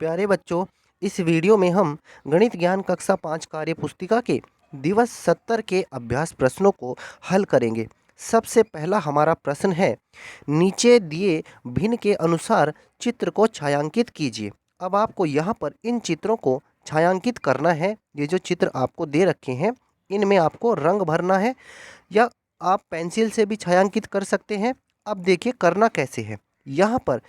प्यारे बच्चों, इस वीडियो में हम गणित ज्ञान कक्षा 5 कार्य पुस्तिका के दिवस 70 के अभ्यास प्रश्नों को हल करेंगे। सबसे पहला हमारा प्रश्न है, नीचे दिए भिन्न के अनुसार चित्र को छायांकित कीजिए। अब आपको यहाँ पर इन चित्रों को छायांकित करना है। ये जो चित्र आपको दे रखे हैं, इनमें आपको रंग भरना है या आप पेंसिल से भी छायांकित कर सकते हैं। अब देखिए करना कैसे है। यहाँ पर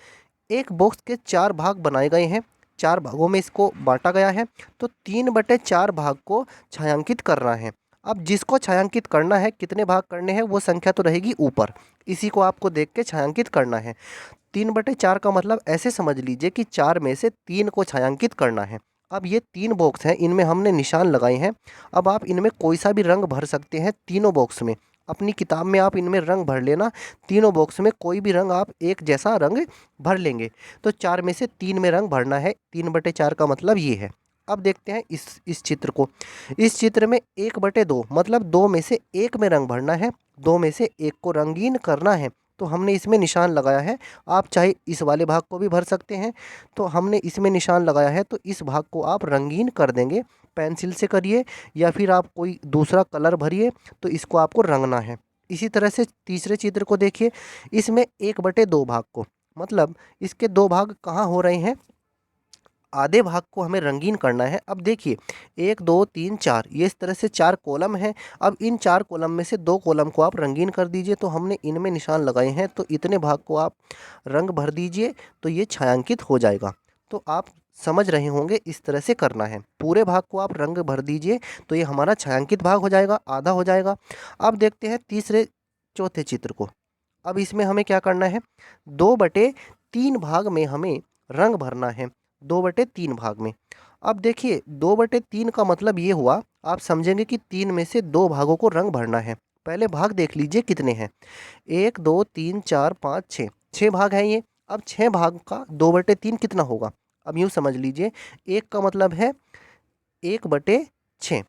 एक बॉक्स के 4 भाग बनाए गए हैं, 4 भागों में इसको बांटा गया है। तो 3/4 भाग को छायांकित करना है। अब जिसको छायांकित करना है, कितने भाग करने हैं वो संख्या तो रहेगी ऊपर, इसी को आपको देख के छायांकित करना है। 3/4 का मतलब ऐसे समझ लीजिए कि 4 में से 3 को छायांकित करना है। अब ये 3 बॉक्स हैं, इनमें हमने निशान लगाए हैं। अब आप इनमें कोई सा भी रंग भर सकते हैं। तीनों बॉक्स में अपनी किताब में आप इनमें रंग भर लेना। तीनों बॉक्स में कोई भी रंग आप एक जैसा रंग भर लेंगे। तो 4 में से 3 में रंग भरना है। 3/4 का मतलब ये है। अब देखते हैं इस चित्र को। इस चित्र में 1/2 मतलब 2 में से 1 में रंग भरना है। 2 में से 1 को रंगीन करना है, तो हमने इसमें निशान लगाया है। आप चाहे इस वाले भाग को भी भर सकते हैं। तो हमने इसमें निशान लगाया है, तो इस भाग को आप रंगीन कर देंगे। पेंसिल से करिए या फिर आप कोई दूसरा कलर भरिए, तो इसको आपको रंगना है। इसी तरह से तीसरे चित्र को देखिए। इसमें 1/2 भाग को, मतलब इसके 2 भाग कहाँ हो रहे हैं, आधे भाग को हमें रंगीन करना है। अब देखिए 1 2 3 4, ये इस तरह से 4 कॉलम हैं। अब इन 4 कॉलम में से 2 कॉलम को आप रंगीन कर दीजिए। तो हमने इनमें निशान लगाए हैं, तो इतने भाग को आप रंग भर दीजिए, तो ये छायांकित हो जाएगा। तो आप समझ रहे होंगे, इस तरह से करना है। पूरे भाग को आप रंग भर दीजिए, तो ये हमारा छायांकित भाग हो जाएगा, आधा हो जाएगा। अब देखते हैं तीसरे चौथे चित्र को। अब इसमें हमें क्या करना है, 2/3 भाग में हमें रंग भरना है। 2/3 भाग में। अब देखिए 2/3 का मतलब ये हुआ, आप समझेंगे कि 3 में से 2 भागों को रंग भरना है। पहले भाग देख लीजिए कितने हैं, 1 2 3 4 5 6, 6 भाग हैं ये। अब 6 भाग का 2/3 कितना होगा। अब यूँ समझ लीजिए, एक का मतलब है 1/6,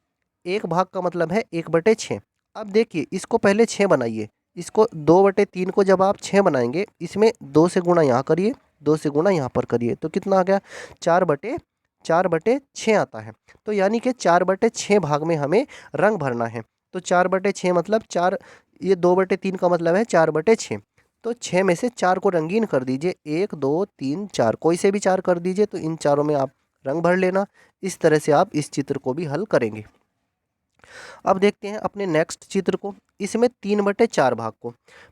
एक भाग का मतलब है 1/6। अब देखिए इसको पहले 6 बनाइए। इसको 2/3 को जब आप 6 बनाएंगे, इसमें 2 से गुणा यहाँ करिए, 2 से गुणा यहाँ पर करिए, तो कितना आ गया, 4/6 आता है। तो यानी कि 4/6 भाग में हमें रंग भरना है। तो 4/6 मतलब 4, ये 2/3 का मतलब है 4/6। तो 6 में से 4 को रंगीन कर दीजिए, 1 2 3 4, कोई से भी 4 कर दीजिए, तो इन चारों में आप रंग भर लेना। इस तरह से आप इस चित्र को भी हल करेंगे। अब देखते हैं अपने नेक्स्ट चित्र को। इसमें 3/4 भाग को,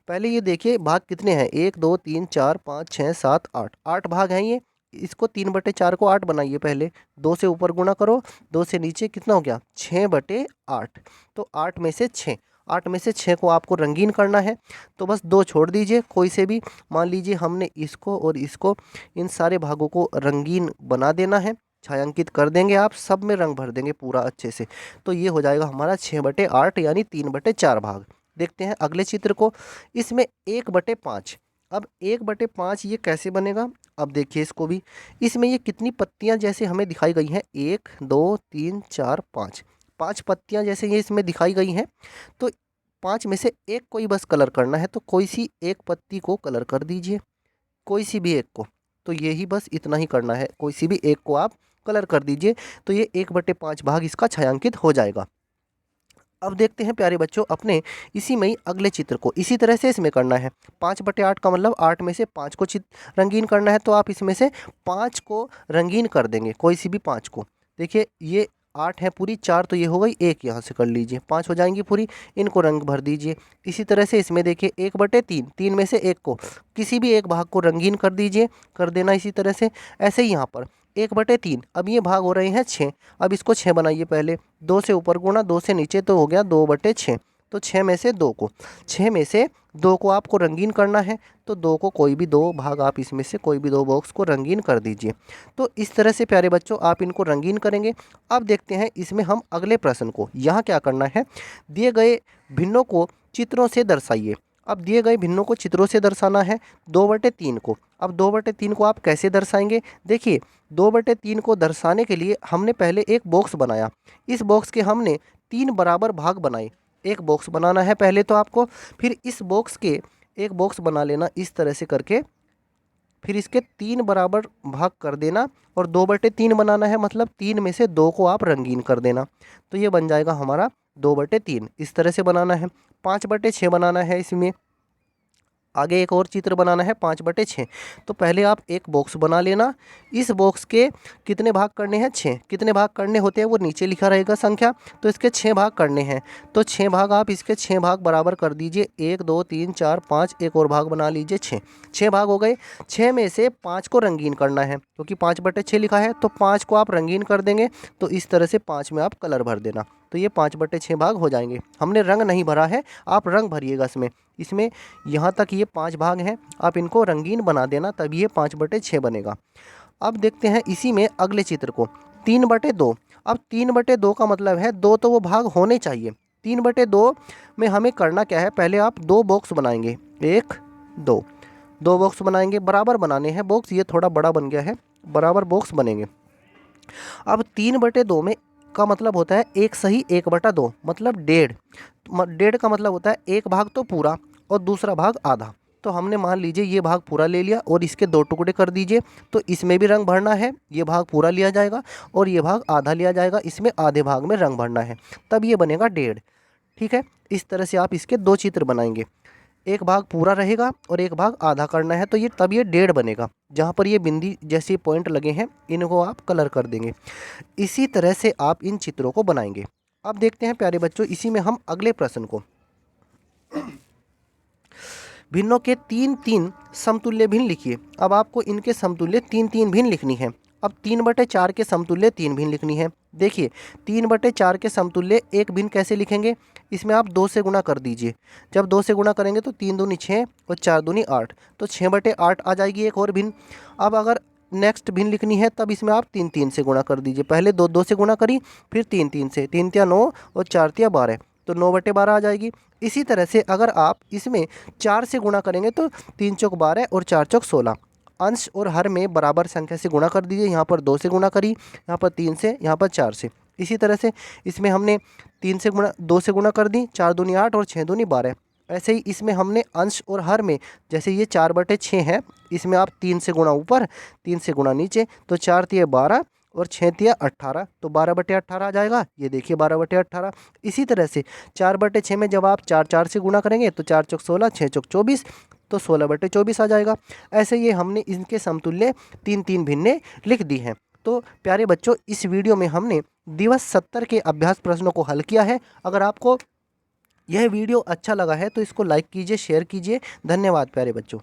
पहले ये देखिए भाग कितने हैं, 1 2 3 4 5 6 7 8, 8 भाग हैं ये। इसको 3/4 को 8 बनाइए पहले। 2 से ऊपर गुणा करो, 2 से नीचे कितना हो गया, 6/8। तो 8 में से 6, 8 में से 6 को आपको रंगीन करना है। तो बस 2 छोड़ दीजिए, कोई से भी। मान लीजिए हमने इसको और इसको, इन सारे भागों को रंगीन बना देना है, छायांकित कर देंगे। आप सब में रंग भर देंगे पूरा अच्छे से। तो ये हो जाएगा हमारा 6/8 यानी 3/4 भाग। देखते हैं अगले चित्र को। इसमें 1/5। अब 1/5 ये कैसे बनेगा, अब देखिए इसको भी। इसमें ये कितनी पत्तियां जैसे हमें दिखाई गई हैं, 1 2 3 4 5, 5 पत्तियां जैसे ये इसमें दिखाई गई हैं। तो 5 में से एक को ही बस कलर करना है, तो कोई सी एक पत्ती को कलर कर दीजिए, कोई सी भी एक को। तो यही बस इतना ही करना है, कोई सी भी एक को आप कलर कर दीजिए, तो ये 1/5 भाग इसका छायांकित हो जाएगा। अब देखते हैं प्यारे बच्चों अपने इसी में ही अगले चित्र को। इसी तरह से इसमें करना है। 5/8 का मतलब 8 में से 5 को रंगीन करना है, तो आप इसमें से 5 को रंगीन कर देंगे, कोई सी भी 5 को। देखिए ये 8 है पूरी, 4 तो ये हो गई, एक यहाँ से कर लीजिए, 5 हो जाएंगी पूरी, इनको रंग भर दीजिए। इसी तरह से इसमें देखिए 1/3, 3 में से एक को, किसी भी एक भाग को रंगीन कर दीजिए, कर देना इसी तरह से। ऐसे ही यहाँ पर 1/3, अब ये भाग हो रहे हैं 6। अब इसको 6 बनाइए पहले, 2 से ऊपर गुणा, 2 से नीचे, तो हो गया 2/6। तो 6 में से 2 को, 6 में से 2 को आपको रंगीन करना है। तो 2 को कोई भी 2 भाग, आप इसमें से कोई भी 2 बॉक्स को रंगीन कर दीजिए। तो इस तरह से प्यारे बच्चों आप इनको रंगीन करेंगे। अब देखते हैं इसमें हम अगले प्रश्न को। यहाँ क्या करना है, दिए गए भिन्नों को चित्रों से दर्शाइए। अब दिए गए भिन्नों को चित्रों से दर्शाना है, 2/3 को। अब 2/3 को आप कैसे दर्शाएंगे, देखिए 2/3 को दर्शाने के लिए हमने पहले एक बॉक्स बनाया। इस बॉक्स के हमने 3 बराबर भाग बनाए। एक बॉक्स बनाना है पहले तो आपको, फिर इस बॉक्स के एक बॉक्स बना लेना इस तरह से करके। फिर इसके 3 बराबर भाग कर देना और 2/3 बनाना है, मतलब 3 में से 2 को आप रंगीन कर देना। तो ये बन जाएगा हमारा 2/3। इस तरह से बनाना है। 5/6 बनाना है इसमें। आगे एक और चित्र बनाना है 5/6। तो पहले आप एक बॉक्स बना लेना। इस बॉक्स के कितने भाग करने हैं? 6। कितने भाग करने होते हैं वो नीचे लिखा रहेगा संख्या। तो इसके 6 भाग करने हैं। तो 6 भाग आप इसके 6 भाग बराबर कर दीजिए। 1 2 3 4 5, एक और भाग बना लीजिए 6। 6 भाग हो गए। 6 में से 5 को रंगीन करना है, क्योंकि 5/6 लिखा है तो 5 को आप रंगीन कर देंगे। तो इस तरह से 5 में आप कलर भर देना। तो ये 5/6 भाग हो जाएंगे। हमने रंग नहीं भरा है, आप रंग भरिएगा इसमें। इसमें यहाँ तक ये 5 भाग हैं, आप इनको रंगीन बना देना, तभी ये 5/6 बनेगा। अब देखते हैं इसी में अगले चित्र को, 3/2। अब 3/2 का मतलब है 2 तो वो भाग होने चाहिए। 3/2 में हमें करना क्या है? पहले आप 2 बॉक्स बनाएंगे। 1 2, 2 बॉक्स बनाएंगे, बराबर बनाने हैं बॉक्स। ये थोड़ा बड़ा बन गया है, बराबर बॉक्स बनेंगे। अब 3/2 में का मतलब होता है 1 सही 1/2, मतलब 1.5। 1.5 का मतलब होता है एक भाग तो पूरा और दूसरा भाग आधा। तो हमने मान लीजिए ये भाग पूरा ले लिया और इसके 2 टुकड़े कर दीजिए। तो इसमें भी रंग भरना है, ये भाग पूरा लिया जाएगा और ये भाग आधा लिया जाएगा, इसमें आधे भाग में रंग भरना है, तब ये बनेगा 1.5। ठीक है, इस तरह से आप इसके 2 चित्र बनाएंगे। एक भाग पूरा रहेगा और एक भाग आधा करना है, तो ये तब ये 1.5 बनेगा। जहाँ पर ये बिंदी जैसे पॉइंट लगे हैं इनको आप कलर कर देंगे। इसी तरह से आप इन चित्रों को बनाएंगे। अब देखते हैं प्यारे बच्चों, इसी में हम अगले प्रश्न को, भिन्नों के 3-3 समतुल्य भिन्न लिखिए। अब आपको इनके समतुल्य 3-3 भिन्न लिखनी है। अब 3/4 के समतुल्य 3 भिन्न लिखनी है। देखिए 3/4 के समतुल्य एक भिन्न कैसे लिखेंगे? इसमें आप 2 से गुणा कर दीजिए। जब 2 से गुणा करेंगे तो 3 दूनी 6 और 4 दूनी 8, तो 6/8 आ जाएगी एक और भिन्न। अब अगर नेक्स्ट भिन्न लिखनी है तब इसमें आप 3-3 से गुणा कर दीजिए। पहले 2-2 से गुणा करी, फिर 3-3 से, 3 तिया 9 और 4 तिया 12, तो 9/12 आ जाएगी। इसी तरह से अगर आप इसमें 4 से गुणा करेंगे तो 3 चौक 12 और 4 चौक 16। अंश और हर में बराबर संख्या से गुणा कर दीजिए। यहाँ पर 2 से गुणा करी, यहाँ पर 3 से, यहाँ पर 4 से। इसी तरह से इसमें हमने 3 से गुणा 2 से गुणा कर दी, 4 दूनी 8 और 6 दूनी 12। ऐसे ही इसमें हमने अंश और हर में, जैसे ये 4/6 है, इसमें आप 3 से गुणा ऊपर 3 से गुणा नीचे, तो 4 तिया 12 और 6 तिया 18, तो 12/18 आ जाएगा। ये देखिए 12/18। इसी तरह से 4/6 में जब आप 4 से गुणा करेंगे तो 4 चौक 16, 6 चौक 24, तो 16/24 आ जाएगा। ऐसे ये हमने इनके समतुल्य 3-3 भिन्नें लिख दी हैं। तो प्यारे बच्चों, इस वीडियो में हमने दिवस 70 के अभ्यास प्रश्नों को हल किया है। अगर आपको यह वीडियो अच्छा लगा है तो इसको लाइक कीजिए, शेयर कीजिए। धन्यवाद प्यारे बच्चों।